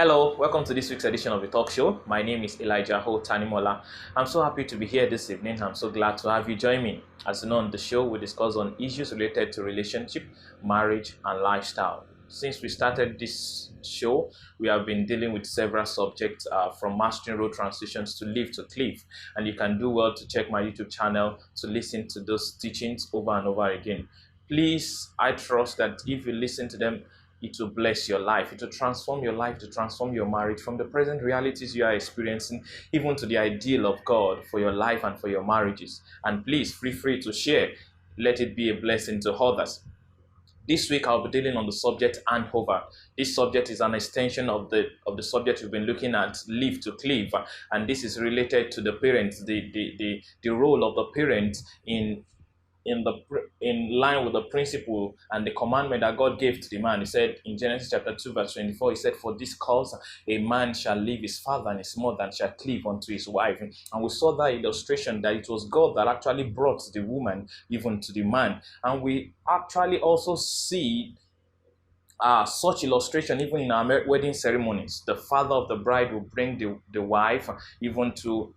Hello, welcome to this week's edition of the talk show. My name is Elijah Ho Tanimola. I'm so happy to be here this evening. I'm so glad to have you join me. As you know, on the show, we discuss on issues related to relationship, marriage, and lifestyle. Since we started this show, we have been dealing with several subjects from mastering road transitions to live to cliff. And you can do well to check my YouTube channel to listen to those teachings over and over again. Please, I trust that if you listen to them, it will bless your life. It will transform your life, to transform your marriage from the present realities you are experiencing, even to the ideal of God for your life and for your marriages. And please, feel free to share. Let it be a blessing to others. This week, I'll be dealing on the subject handover. This subject is an extension of the subject we've been looking at, live to cleave, and this is related to the parents, the role of the parents in line with the principle and the commandment that God gave to the man. He said in Genesis chapter 2 verse 24, he said, "For this cause a man shall leave his father and his mother and shall cleave unto his wife." And we saw that illustration that it was God that actually brought the woman even to the man. And we actually also see such illustration even in our wedding ceremonies. The father of the bride will bring the wife even to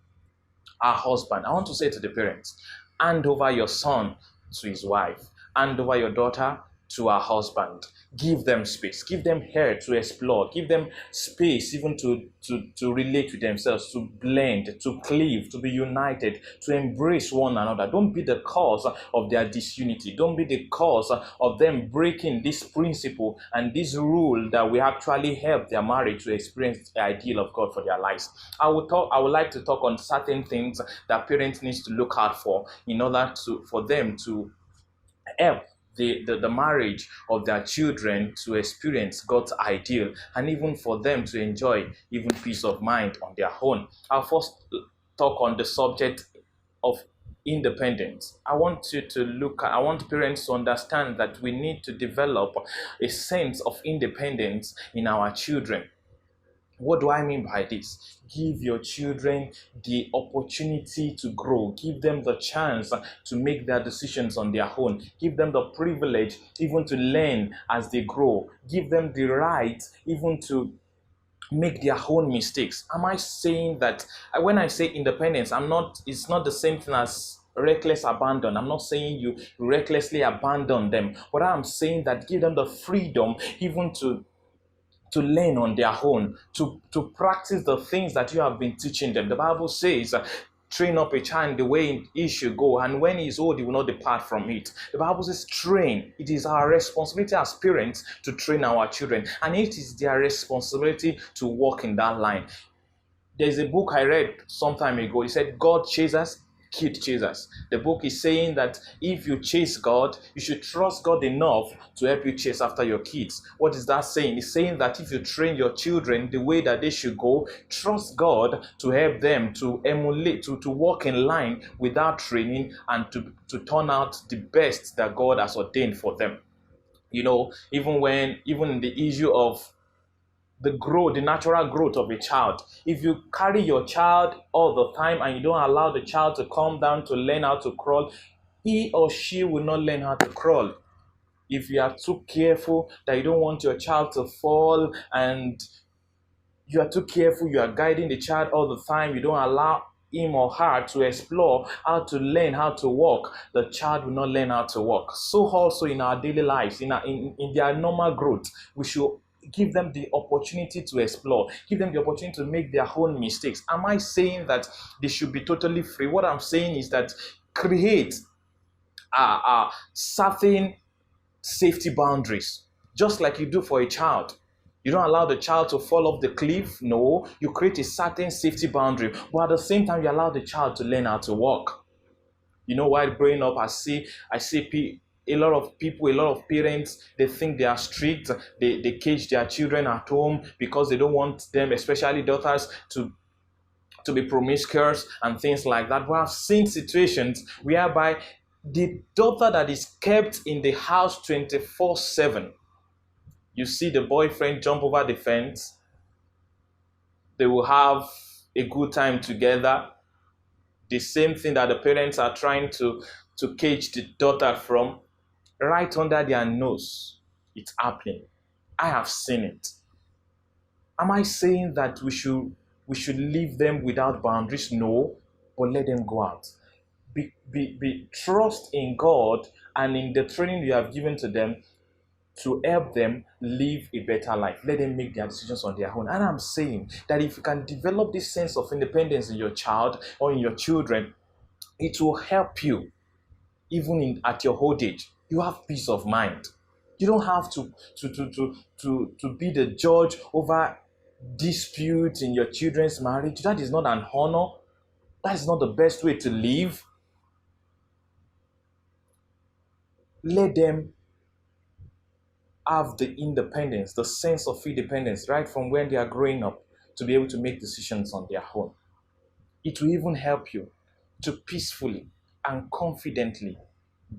her husband. I want to say to the parents, hand over your son to his wife, hand over your daughter to her husband. Give them space, give them air to explore, give them space even to relate with themselves, to blend, to cleave, to be united, to embrace one another. Don't be the cause of their disunity. Don't be the cause of them breaking this principle and this rule that we actually help their marriage to experience the ideal of God for their lives. I would like to talk on certain things that parents need to look out for in order for them to help the marriage of their children to experience God's ideal, and even for them to enjoy even peace of mind on their own. I'll first talk on the subject of independence. I want parents to understand that we need to develop a sense of independence in our children. What do I mean by this? Give your children the opportunity to grow. Give them the chance to make their decisions on their own. Give them the privilege even to learn as they grow. Give them the right even to make their own mistakes. Am I saying that when I say independence, it's not the same thing as reckless abandon. I'm not saying you recklessly abandon them, but I'm saying that give them the freedom even to learn on their own, to practice the things that you have been teaching them. The Bible says, train up a child the way he should go, and when he is old, he will not depart from it. The Bible says, train. It is our responsibility as parents to train our children, and it is their responsibility to walk in that line. There's a book I read some time ago. It said, God chases, kid chasers. The book is saying that if you chase God, you should trust God enough to help you chase after your kids. What is that saying? It's saying that if you train your children the way that they should go, trust God to help them to emulate, to walk in line with that training, and to turn out the best that God has ordained for them. You know, even in the issue of the natural growth of a child. If you carry your child all the time and you don't allow the child to calm down to learn how to crawl, he or she will not learn how to crawl. If you are too careful that you don't want your child to fall, and you are too careful, you are guiding the child all the time, you don't allow him or her to explore how to learn how to walk, the child will not learn how to walk. So also in our daily lives, in their normal growth, we should give them the opportunity to explore, give them the opportunity to make their own mistakes. Am I saying that they should be totally free? What I'm saying is that create certain safety boundaries, just like you do for a child. You don't allow the child to fall off the cliff. No, you create a certain safety boundary, but at the same time, you allow the child to learn how to walk. You know, while growing up, I see a lot of people, a lot of parents, they think they are strict. They cage their children at home because they don't want them, especially daughters, to be promiscuous and things like that. But I've seen situations whereby the daughter that is kept in the house 24/7, you see the boyfriend jump over the fence, they will have a good time together. The same thing that the parents are trying to cage the daughter from, right under their nose, it's happening. I have seen it. Am I saying that we should leave them without boundaries? No, but let them go out. Be trust in God and in the training you have given to them to help them live a better life. Let them make their decisions on their own. And I'm saying that if you can develop this sense of independence in your child or in your children, it will help you even at your old age. You have peace of mind. You don't have to be the judge over disputes in your children's marriage. That is not an honor. That is not the best way to live. Let them have the independence, the sense of independence, right from when they are growing up, to be able to make decisions on their own. It will even help you to peacefully and confidently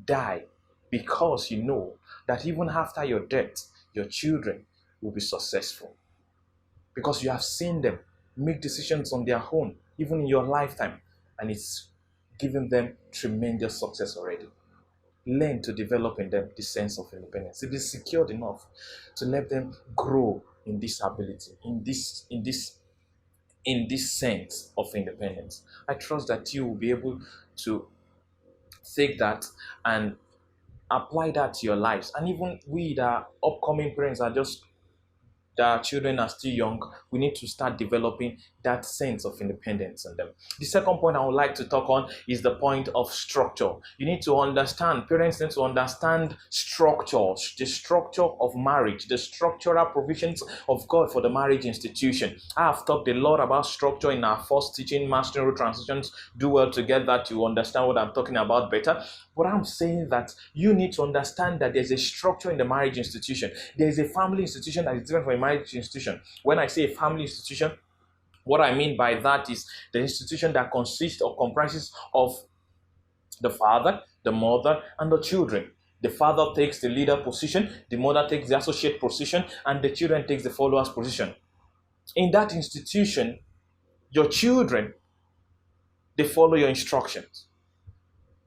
die, because you know that even after your death, your children will be successful. Because you have seen them make decisions on their own, even in your lifetime, and it's given them tremendous success already. Learn to develop in them this sense of independence. It is secured enough to let them grow in this ability, in this sense of independence. I trust that you will be able to take that and apply that to your lives. And even we, the upcoming parents, our children are still young, we need to start developing that sense of independence in them. The second point I would like to talk on is the point of structure. You need to understand, parents need to understand structure, the structure of marriage, the structural provisions of God for the marriage institution. I have talked a lot about structure in our first teaching, Mastering Road Transitions. Do well to get that to understand what I'm talking about better. But I'm saying that you need to understand that there's a structure in the marriage institution. There's a family institution that is different from a marriage institution. When I say a family institution, what I mean by that is the institution that consists or comprises of the father, the mother, and the children. The father takes the leader position, the mother takes the associate position, and the children takes the follower's position. In that institution, your children, they follow your instructions.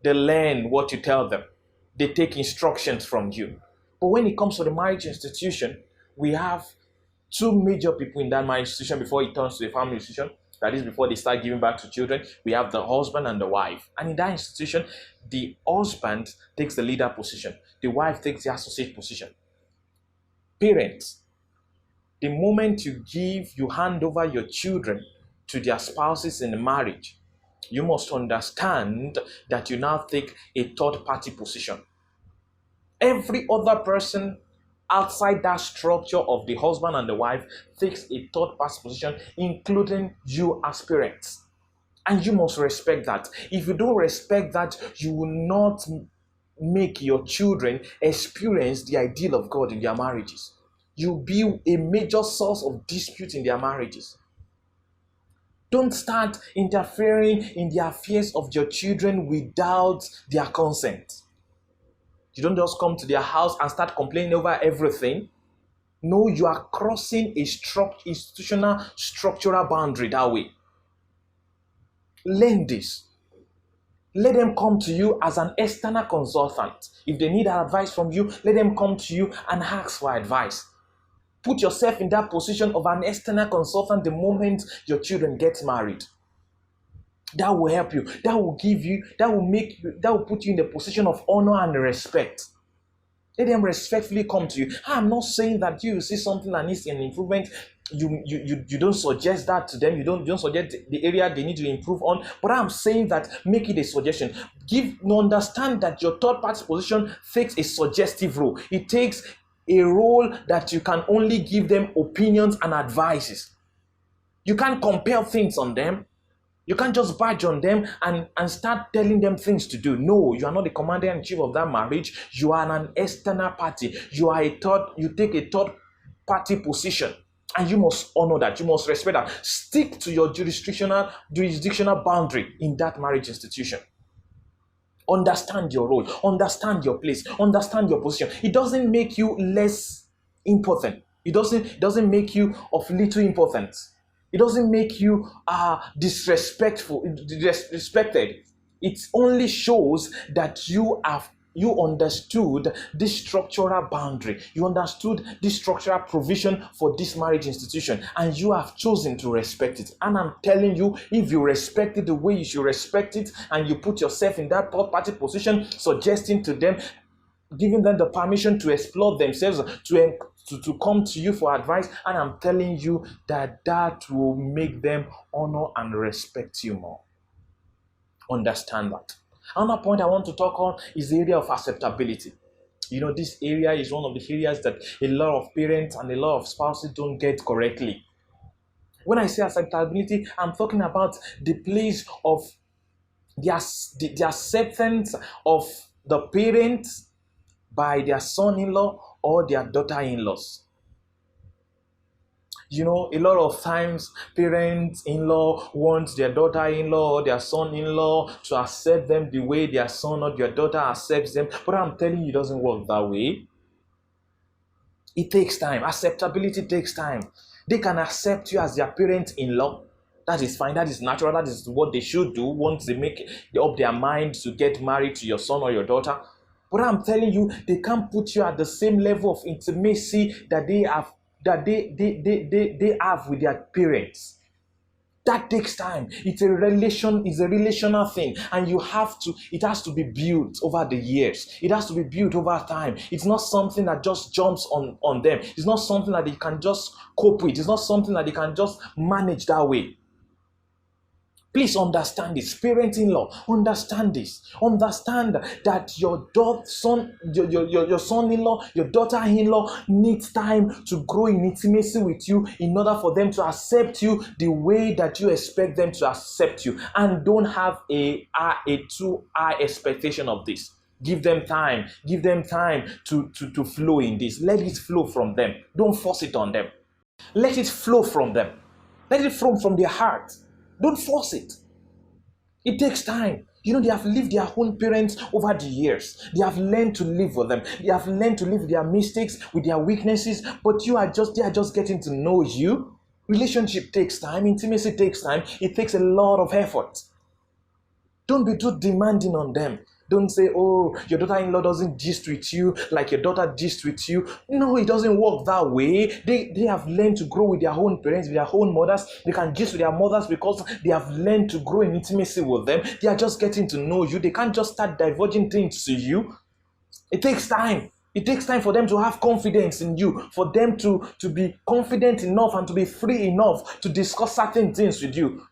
They learn what you tell them. They take instructions from you. But when it comes to the marriage institution, we have two major people in that marriage institution before it turns to a family institution. That is, before they start giving back to children, we have the husband and the wife. And in that institution, the husband takes the leader position. The wife takes the associate position. Parents, the moment you hand over your children to their spouses in the marriage, you must understand that you now take a third-party position. Every other person outside that structure of the husband and the wife takes a third-party position, including you as parents. And you must respect that. If you don't respect that, you will not make your children experience the ideal of God in their marriages. You'll be a major source of dispute in their marriages. Don't start interfering in the affairs of your children without their consent. You don't just come to their house and start complaining over everything. No, you are crossing a institutional structural boundary that way. Learn this. Let them come to you as an external consultant. If they need advice from you, let them come to you and ask for advice. Put yourself in that position of an external consultant the moment your children get married. That will help you. That will put you in the position of honor and respect. Let them respectfully come to you. I'm not saying that you see something that needs an improvement. You don't suggest that to them. You don't suggest the area they need to improve on. But I'm saying that make it a suggestion. Understand that your third party position takes a suggestive role. It takes a role that you can only give them opinions and advices. You can't compel things on them. You can't just badge on them and start telling them things to do. No, you are not the commander-in-chief of that marriage. You are an external party. You take a third party position. And you must honor that. You must respect that. Stick to your jurisdictional boundary in that marriage institution. Understand your role. Understand your place. Understand your position. It doesn't make you less important. It doesn't make you of little importance. It doesn't make you disrespected. It only shows that you you understood this structural boundary. You understood this structural provision for this marriage institution, and you have chosen to respect it. And I'm telling you, if you respect it the way you should respect it, and you put yourself in that third party position, suggesting to them, giving them the permission to explore themselves, to come to you for advice, and I'm telling you that will make them honor and respect you more. Understand that. Another point I want to talk on is the area of acceptability. This area is one of the areas that a lot of parents and a lot of spouses don't get correctly. When I say acceptability, I'm talking about the place of the acceptance of the parents by their son-in-law or their daughter-in-laws. A lot of times parents-in-law want their daughter-in-law or their son-in-law to accept them the way their son or their daughter accepts them. But I'm telling you, it doesn't work that way. It takes time. Acceptability takes time. They can accept you as their parent-in-law. That is fine. That is natural. That is what they should do once they make up their mind to get married to your son or your daughter. But I'm telling you, they can't put you at the same level of intimacy that they have with their parents. That takes time. It's a relational thing, and it has to be built over the years. It has to be built over time. It's not something that just jumps on them. It's not something that they can just cope with. It's not something that they can just manage that way. Please understand this. Parent-in-law, understand this. Understand that your son-in-law, your daughter-in-law needs time to grow in intimacy with you in order for them to accept you the way that you expect them to accept you. And don't have a too high expectation of this. Give them time. Give them time to flow in this. Let it flow from them. Don't force it on them. Let it flow from them. Let it flow from their heart. Don't force it. It takes time. They have lived their own parents over the years. They have learned to live with them. They have learned to live with their mistakes, with their weaknesses. But they are just getting to know you. Relationship takes time. Intimacy takes time. It takes a lot of effort. Don't be too demanding on them. Don't say, oh, your daughter-in-law doesn't gist with you like your daughter gist with you. No, it doesn't work that way. They have learned to grow with their own parents, with their own mothers. They can gist with their mothers because they have learned to grow in intimacy with them. They are just getting to know you. They can't just start diverging things to you. It takes time. It takes time for them to have confidence in you, for them to be confident enough and to be free enough to discuss certain things with you,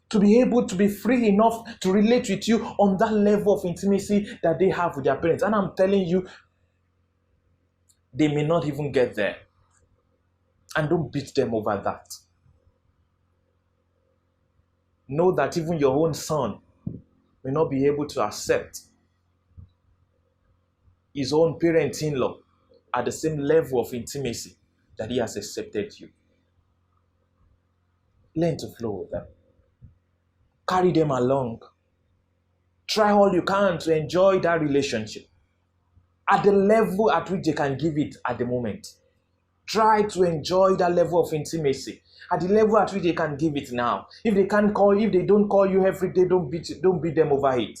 to be able to be free enough to relate with you on that level of intimacy that they have with their parents. And I'm telling you, they may not even get there. And don't beat them over that. Know that even your own son may not be able to accept his own parent-in-law at the same level of intimacy that he has accepted you. Learn to flow with them. Carry them along. Try all you can to enjoy that relationship at the level at which they can give it at the moment. Try to enjoy that level of intimacy at the level at which they can give it now. If they don't call you every day, don't beat them over it.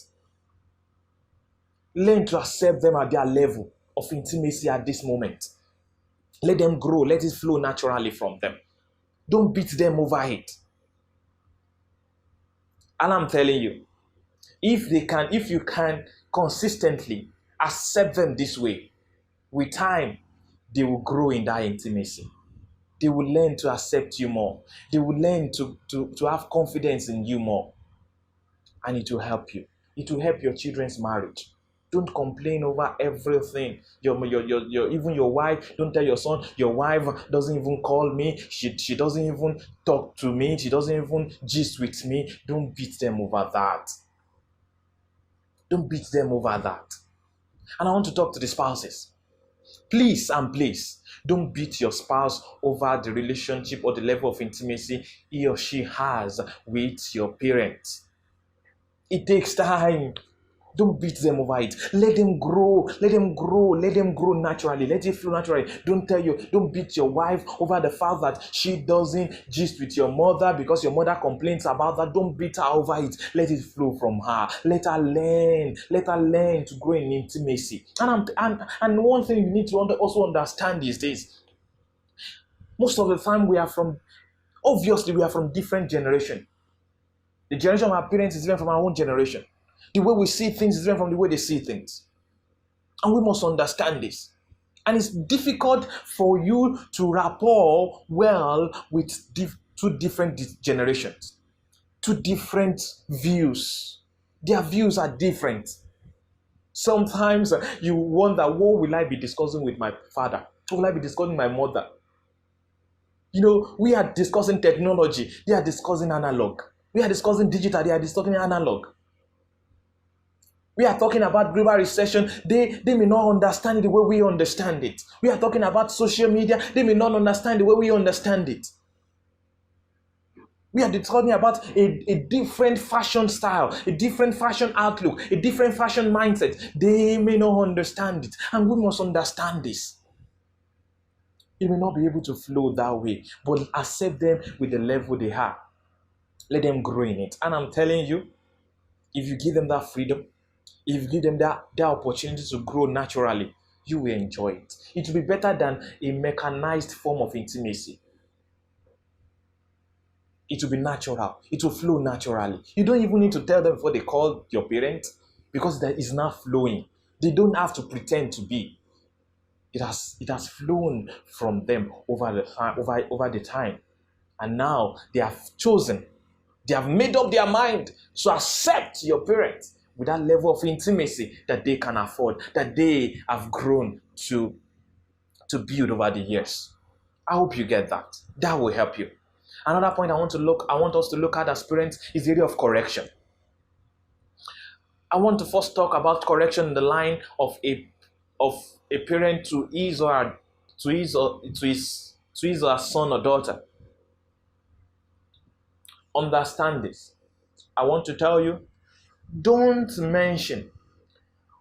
Learn to accept them at their level of intimacy at this moment. Let them grow. Let it flow naturally from them. Don't beat them over it. And I'm telling you, if you can consistently accept them this way, with time, they will grow in that intimacy. They will learn to accept you more. They will learn to have confidence in you more. And it will help you. It will help your children's marriage. Don't complain over everything. Even your wife, don't tell your son, your wife doesn't even call me. She doesn't even talk to me. She doesn't even gist with me. Don't beat them over that. Don't beat them over that. And I want to talk to the spouses. Please and please, don't beat your spouse over the relationship or the level of intimacy he or she has with your parents. It takes time. Don't beat them over it. Let them grow. Let them grow. Let them grow naturally. Let it flow naturally. Don't beat your wife over the fact that she doesn't gist with your mother because your mother complains about that. Don't beat her over it. Let it flow from her. Let her learn. Let her learn to grow in intimacy. And one thing you need to also understand is this. Most of the time we are from different generations. The generation of our parents is different from our own generation. The way we see things is different from the way they see things. And we must understand this. And it's difficult for you to rapport well with two different generations, two different views. Their views are different. Sometimes you wonder, what will I be discussing with my father? What will I be discussing with my mother? We are discussing technology. They are discussing analog. We are discussing digital. They are discussing analog. We are talking about global recession. They may not understand it the way we understand it. We are talking about social media. They may not understand the way we understand it. We are talking about a different fashion style, a different fashion outlook, a different fashion mindset. They may not understand it. And we must understand this. You may not be able to flow that way, but accept them with the level they are. Let them grow in it. And I'm telling you, if you give them that freedom, if you give them that opportunity to grow naturally, you will enjoy it. It will be better than a mechanized form of intimacy. It will be natural. It will flow naturally. You don't even need to tell them before they call your parents, because that is not flowing. They don't have to pretend to be. It has flown from them over the time. And now they have chosen. They have made up their mind to accept your parents with that level of intimacy that they can afford, that they have grown to build over the years. I hope you get that. That will help you. Another point I want us to look at as parents is the area of correction. I want to first talk about correction in the line of a parent to his or her son or daughter. Understand this. I want to tell you, don't mention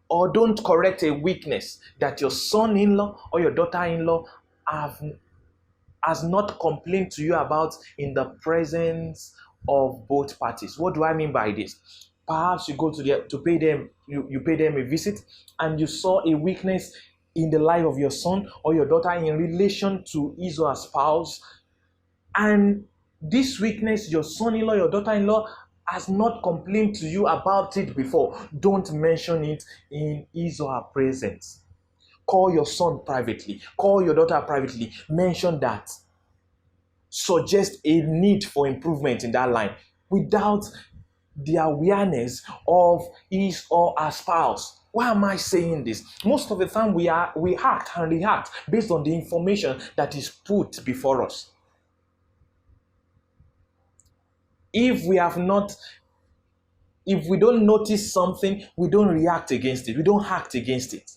or don't correct a weakness that your son-in-law or your daughter-in-law has not complained to you about in the presence of both parties. What do I mean by this? Perhaps you go to pay them a visit, and you saw a weakness in the life of your son or your daughter in relation to his or her spouse, and this weakness, your son-in-law, your daughter-in-law has not complained to you about it before. Don't mention it in his or her presence. Call your son privately. Call your daughter privately. Mention that. Suggest a need for improvement in that line without the awareness of his or her spouse. Why am I saying this? Most of the time we act and react based on the information that is put before us. If we don't notice something, we don't react against it. We don't act against it.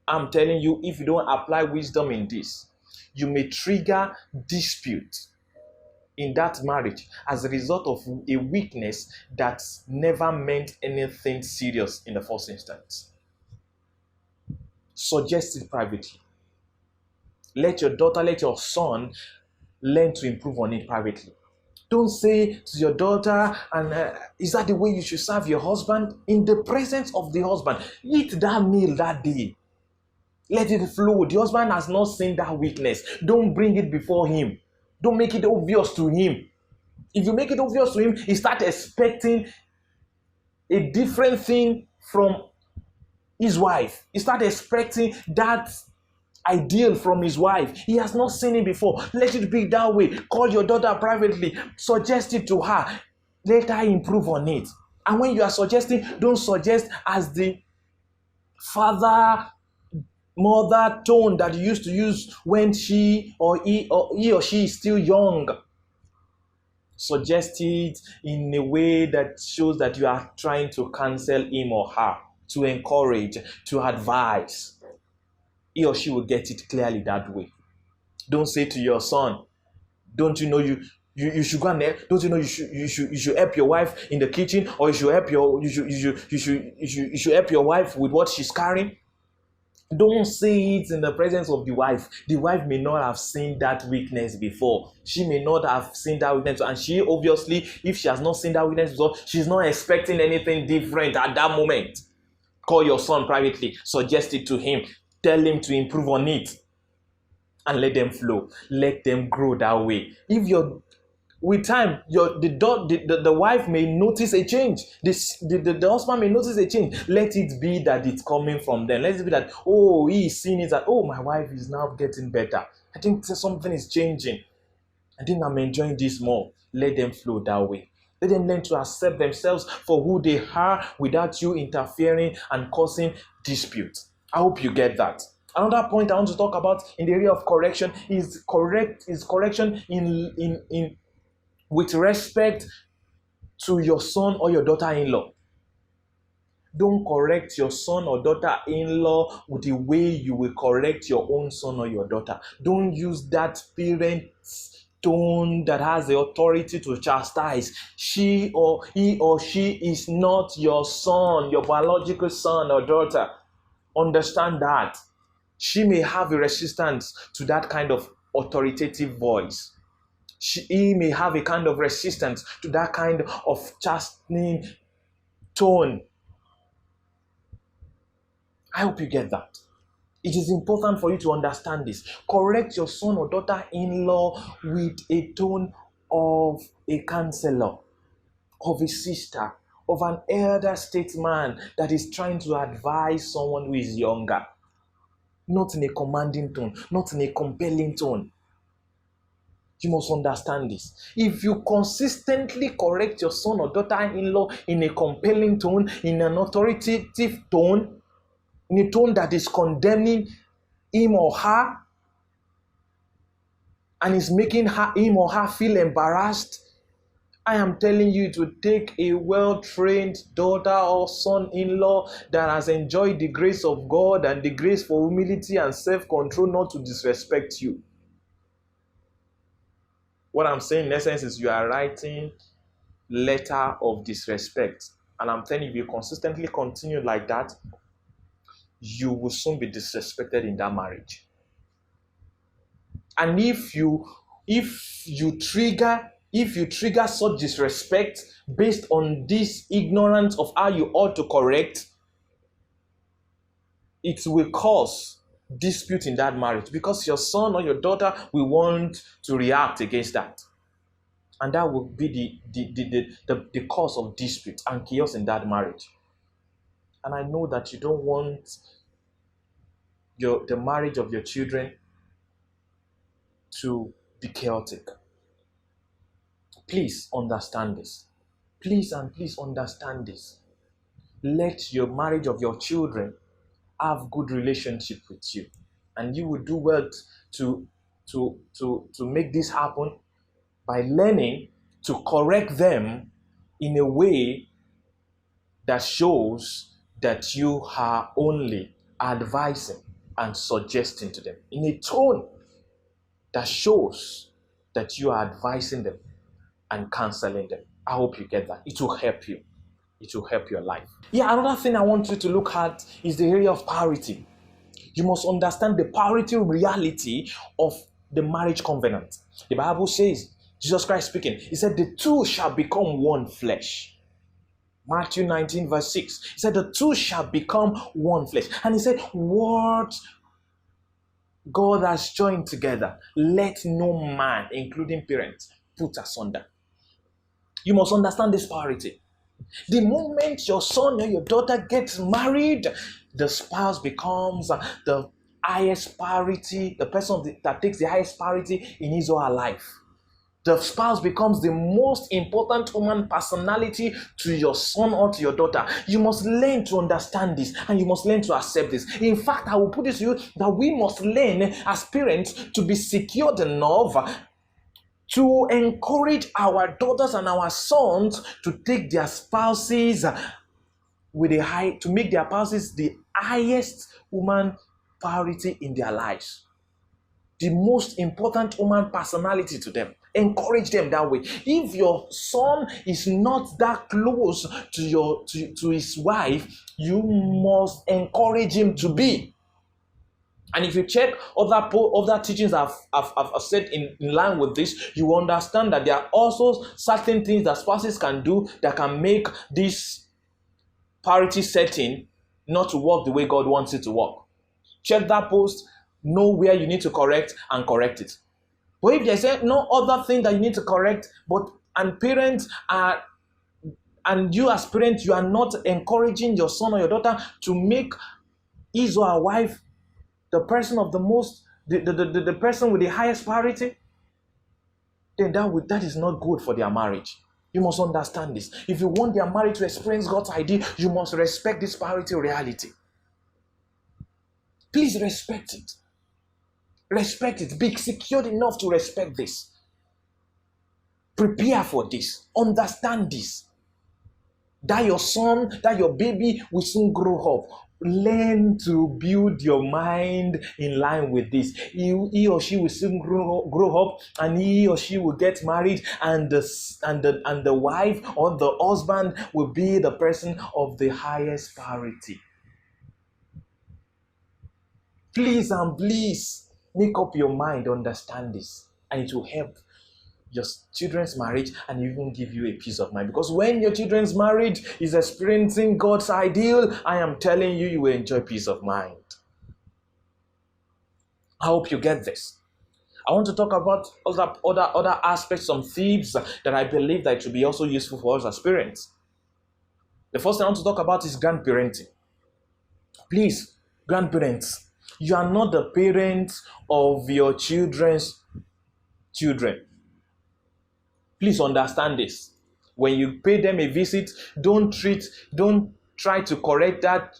I'm telling you, if you don't apply wisdom in this, you may trigger dispute in that marriage as a result of a weakness that never meant anything serious in the first instance. Suggest it privately. Let your daughter, let your son learn to improve on it privately. Don't say to your daughter, is that the way you should serve your husband? In the presence of the husband, eat that meal that day. Let it flow. The husband has not seen that weakness. Don't bring it before him. Don't make it obvious to him. If you make it obvious to him, he starts expecting a different thing from his wife. He starts expecting that ideal from his wife. He has not seen it before. Let it be that way. Call your daughter privately. Suggest it to her. Let her improve on it. And when you are suggesting, don't suggest as the father, mother tone that you used to use when he or she is still young. Suggest it in a way that shows that you are trying to counsel him or her, to encourage, to advise. He or she will get it clearly that way. Don't say to your son, don't you know You should go and help. Don't you know you should help your wife in the kitchen, or you should help you should help your wife with what she's carrying? Don't say it in the presence of the wife. The wife may not have seen that weakness before. She may not have seen that weakness. And she obviously, if she has not seen that weakness before, she's not expecting anything different at that moment. Call your son privately. Suggest it to him. Tell him to improve on it. And let them flow. Let them grow that way. If you're with time, the wife may notice a change. The husband may notice a change. Let it be that it's coming from them. Let it be that, oh, he is seeing it that, oh, my wife is now getting better. I think something is changing. I think I'm enjoying this more. Let them flow that way. Let them learn to accept themselves for who they are without you interfering and causing dispute. I hope you get that. Another point I want to talk about in the area of correction is correction in with respect to your son or your daughter-in-law. Don't correct your son or daughter-in-law with the way you will correct your own son or your daughter. Don't use that parent's tone that has the authority to chastise. He or she is not your son, your biological son or daughter. Understand that. She may have a resistance to that kind of authoritative voice. He may have a kind of resistance to that kind of chastening tone. I hope you get that. It is important for you to understand this. Correct your son or daughter-in-law with a tone of a counselor, of a sister, of an elder statesman that is trying to advise someone who is younger. Not in a commanding tone, not in a compelling tone. You must understand this. If you consistently correct your son or daughter-in-law in a compelling tone, in an authoritative tone, in a tone that is condemning him or her, and is making him or her feel embarrassed, I am telling you to take a well-trained daughter or son-in-law that has enjoyed the grace of God and the grace for humility and self-control not to disrespect you. What I'm saying in essence is you are writing letter of disrespect. And I'm telling you, if you consistently continue like that, you will soon be disrespected in that marriage. And if you trigger such disrespect based on this ignorance of how you ought to correct, it will cause dispute in that marriage, because your son or your daughter will want to react against that, and that will be the cause of dispute and chaos in that marriage. And I know that you don't want the marriage of your children to be chaotic. Please understand this. Please understand this. Let your marriage of your children have good relationship with you, and you will do well to make this happen by learning to correct them in a way that shows that you are only advising and suggesting to them, in a tone that shows that you are advising them and counseling them. I hope you get that. It will help you. It will help your life. Yeah, another thing I want you to look at is the area of priority. You must understand the priority reality of the marriage covenant. The Bible says, Jesus Christ speaking, he said, the two shall become one flesh. Matthew 19 verse 6. He said, the two shall become one flesh. And he said, what God has joined together, let no man, including parents, put asunder. You must understand this priority. The moment your son or your daughter gets married, the spouse becomes the highest priority, the person that takes the highest priority in his or her life. The spouse becomes the most important human personality to your son or to your daughter. You must learn to understand this, and you must learn to accept this. In fact, I will put this to you that we must learn as parents to be secured enough to encourage our daughters and our sons to take their spouses to make their spouses the highest human priority in their lives, the most important human personality to them. Encourage them that way. If your son is not that close to his wife, you must encourage him to be. And if you check other teachings I've said in line with this, you understand that there are also certain things that spouses can do that can make this parity setting not to work the way God wants it to work. Check that post, know where you need to correct, and correct it. But if there's no other thing that you need to correct, and you as parents, you are not encouraging your son or your daughter to make his or her wife the person of the person with the highest priority, then that is not good for their marriage. You must understand this. If you want their marriage to experience God's idea, you must respect this priority reality. Please respect it. Respect it. Be secured enough to respect this. Prepare for this. Understand this. That your son, that your baby will soon grow up. Learn to build your mind in line with this. He or she will soon grow up, and he or she will get married, and the wife or the husband will be the person of the highest priority. Please make up your mind, understand this, and it will help your children's marriage and even give you a peace of mind. Because when your children's marriage is experiencing God's ideal, I am telling you, you will enjoy peace of mind. I hope you get this. I want to talk about other aspects, some themes that I believe that it will be also useful for us as parents. The first thing I want to talk about is grandparenting. Please, grandparents, you are not the parents of your children's children. Please understand this. When you pay them a visit, don't try to correct that.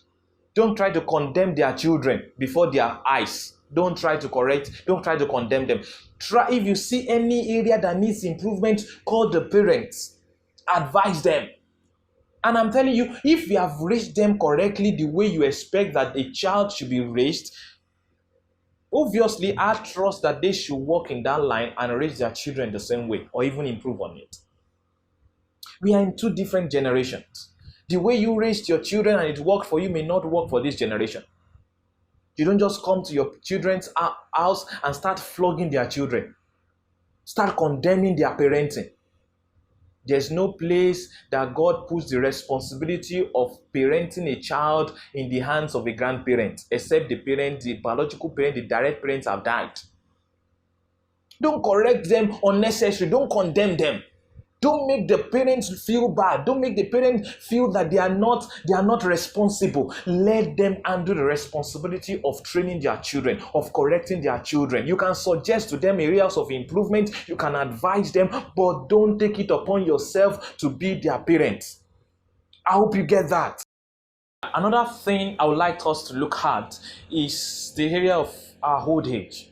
Don't try to condemn their children before their eyes. Don't try to condemn them. If you see any area that needs improvement, call the parents. Advise them. And I'm telling you, if you have raised them correctly the way you expect that a child should be raised, obviously, I trust that they should walk in that line and raise their children the same way, or even improve on it. We are in two different generations. The way you raised your children and it worked for you may not work for this generation. You don't just come to your children's house and start flogging their children. Start condemning their parenting. There's no place that God puts the responsibility of parenting a child in the hands of a grandparent, except the biological parent, the direct parents have died. Don't correct them unnecessarily. Don't condemn them. Don't make the parents feel bad. Don't make the parents feel that they are not responsible. Let them handle the responsibility of training their children, of correcting their children. You can suggest to them areas of improvement. You can advise them, but don't take it upon yourself to be their parents. I hope you get that. Another thing I would like us to look at is the area of our old age.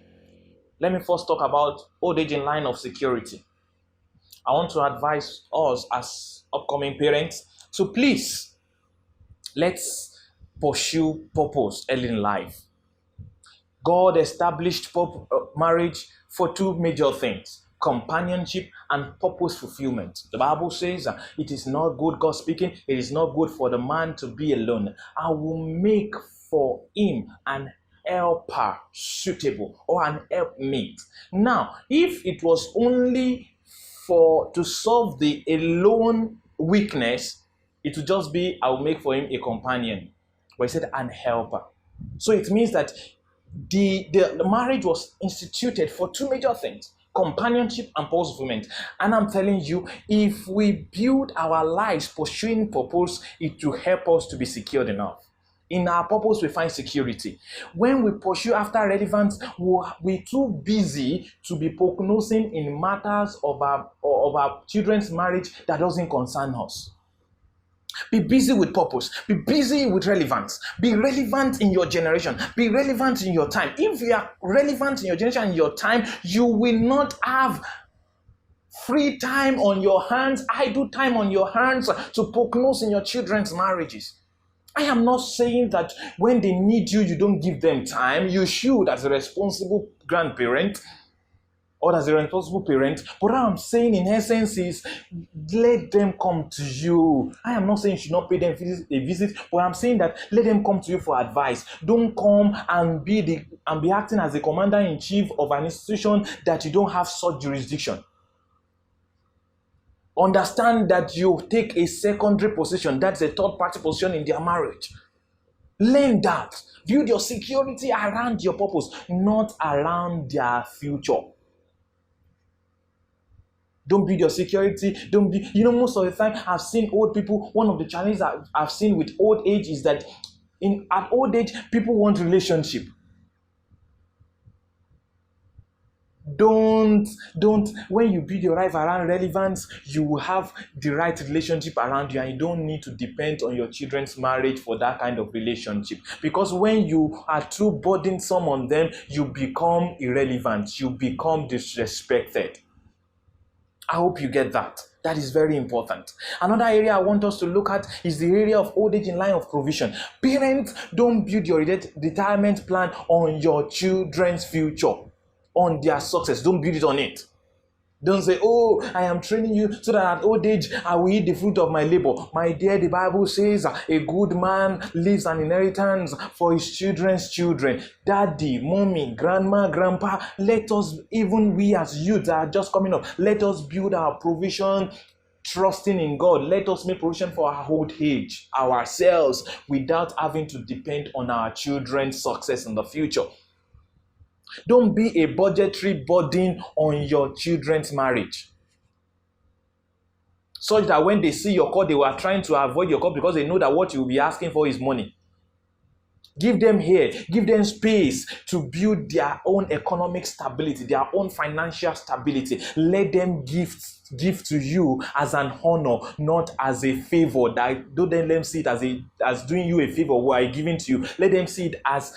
Let me first talk about old age in line of security. I want to advise us as upcoming parents to please, let's pursue purpose early in life. God established marriage for two major things: companionship and purpose fulfillment. The Bible says it is not good, God speaking, it is not good for the man to be alone. I will make for him an helper suitable, or an helpmate. Now, if it was only to solve the alone weakness, it would just be, I will make for him a companion. But he said an helper. So it means that the marriage was instituted for two major things: companionship and purpose fulfillment. And I'm telling you, if we build our lives pursuing purpose, it will help us to be secured enough. In our purpose, we find security. When we pursue after relevance, we're too busy to be prognosing in matters of our children's marriage that doesn't concern us. Be busy with purpose. Be busy with relevance. Be relevant in your generation. Be relevant in your time. If you are relevant in your generation and your time, you will not have free time on your hands, idle time on your hands to prognose in your children's marriages. I am not saying that when they need you, you don't give them time. You should, as a responsible grandparent, or as a responsible parent. But what I'm saying in essence is, let them come to you. I am not saying you should not pay them a visit, but I'm saying that let them come to you for advice. Don't come and be acting as the commander-in-chief of an institution that you don't have such jurisdiction. Understand that you take a secondary position, that's a third-party position in their marriage. Learn that. Build your security around your purpose, not around their future. Don't build your security. Most of the time I've seen old people, one of the challenges I've seen with old age is that at old age, people want relationship. Don't when you build your life around relevance, you will have the right relationship around you, and you don't need to depend on your children's marriage for that kind of relationship. Because when you are too burdensome on them, you become irrelevant, you become disrespected. I hope you get that. That is very important. Another area I want us to look at is the area of old age in line of provision. Parents, don't build your retirement plan on your children's future, on their success. Don't build it on it. Don't say, oh, I am training you so that at old age I will eat the fruit of my labor. My dear, the Bible says a good man leaves an inheritance for his children's children. Daddy, mommy, grandma, grandpa, let us, even we as youth that are just coming up, let us build our provision trusting in God. Let us make provision for our old age, ourselves, without having to depend on our children's success in the future. Don't be a budgetary burden on your children's marriage, such that when they see your call, they were trying to avoid your call because they know that what you'll be asking for is money. Give them give them space to build their own economic stability, their own financial stability. Let them give to you as an honor, not as a favor. Don't let them see it as doing you a favor who are giving to you. Let them see it as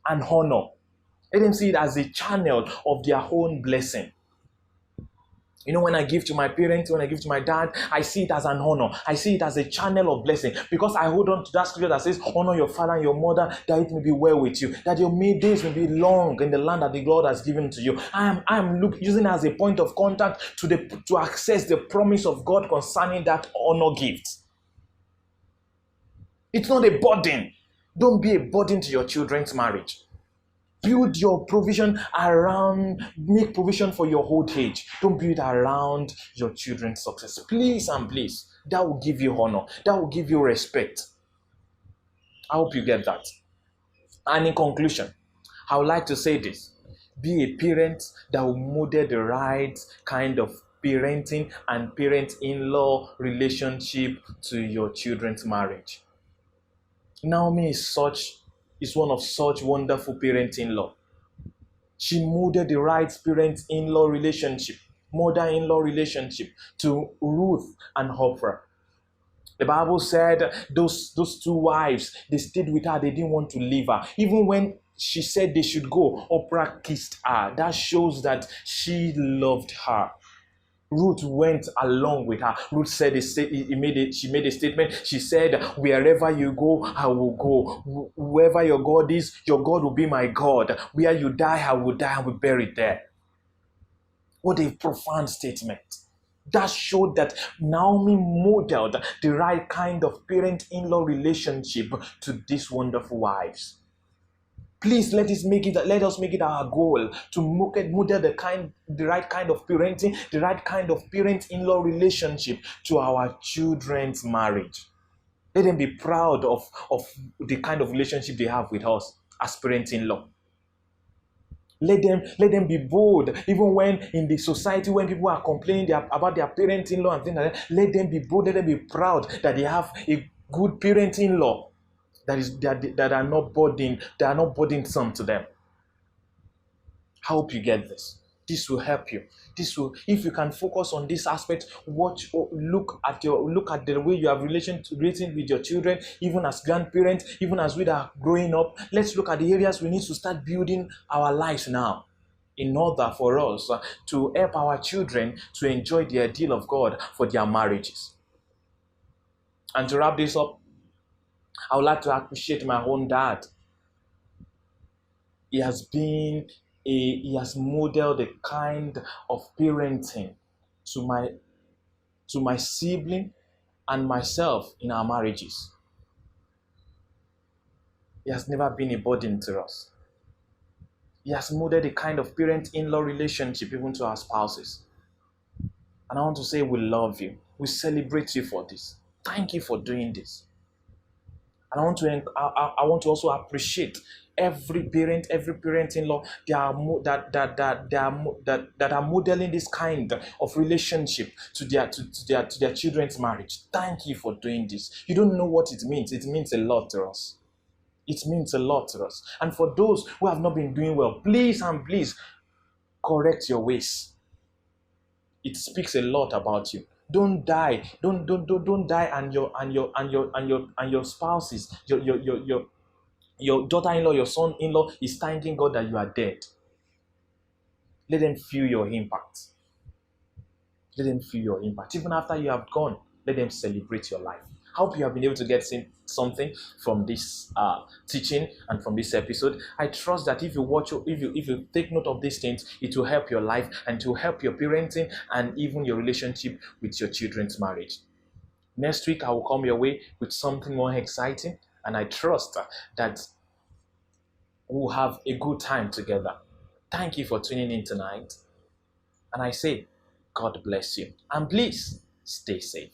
an honor. Let them see it as a channel of their own blessing. When I give to my parents, when I give to my dad, I see it as an honor. I see it as a channel of blessing, because I hold on to that scripture that says, honor your father and your mother, that it may be well with you, that your days may be long in the land that the Lord has given to you. I am using it as a point of contact to access the promise of God concerning that honor gift. It's not a burden. Don't be a burden to your children's marriage. Build your provision make provision for your old age. Don't build around your children's success. Please and please. That will give you honor. That will give you respect. I hope you get that. And in conclusion, I would like to say this. Be a parent that will model the right kind of parenting and parent-in-law relationship to your children's marriage. Naomi is one of such wonderful parent-in-law. She modeled the right parent-in-law relationship, mother-in-law relationship to Ruth and Oprah. The Bible said those two wives, they stayed with her. They didn't want to leave her. Even when she said they should go, Oprah kissed her. That shows that she loved her. Ruth went along with her. Ruth said she made a statement. She said, wherever you go, I will go. Whoever your God is, your God will be my God. Where you die, I will die and be buried there. What a profound statement. That showed that Naomi modeled the right kind of parent-in-law relationship to these wonderful wives. Please let us make it our goal to model the right kind of parenting, the right kind of parent-in-law relationship to our children's marriage. Let them be proud of the kind of relationship they have with us as parent-in-law. Let them be bold, even when in the society, when people are complaining about their parent-in-law and things like that. Let them be bold, let them be proud that they have a good parent-in-law that are not burdensome to them. I hope you get this. This will help you. If you can focus on this aspect, look at the way you have relating with your children, even as grandparents, even as we are growing up. Let's look at the areas we need to start building our lives now, in order for us to help our children to enjoy the ideal of God for their marriages. And to wrap this up, I would like to appreciate my own dad. He has been He has modeled a kind of parenting to my sibling and myself in our marriages. He has never been a burden to us. He has modeled a kind of parent-in-law relationship even to our spouses. And I want to say we love you. We celebrate you for this. Thank you for doing this. And I want to also appreciate every parent-in-law that are modeling this kind of relationship to their children's marriage. Thank you for doing this. You don't know what it means. It means a lot to us. It means a lot to us. And for those who have not been doing well, please and please correct your ways. It speaks a lot about you. Don't die. Don't die, and your spouses, your daughter-in-law, your son-in-law is thanking God that you are dead. Let them feel your impact. Let them feel your impact. Even after you have gone, let them celebrate your life. I hope you have been able to get something from this teaching and from this episode. I trust that if you take note of these things, it will help your life and to help your parenting and even your relationship with your children's marriage. Next week, I will come your way with something more exciting, and I trust that we'll have a good time together. Thank you for tuning in tonight, and I say, God bless you, and please stay safe.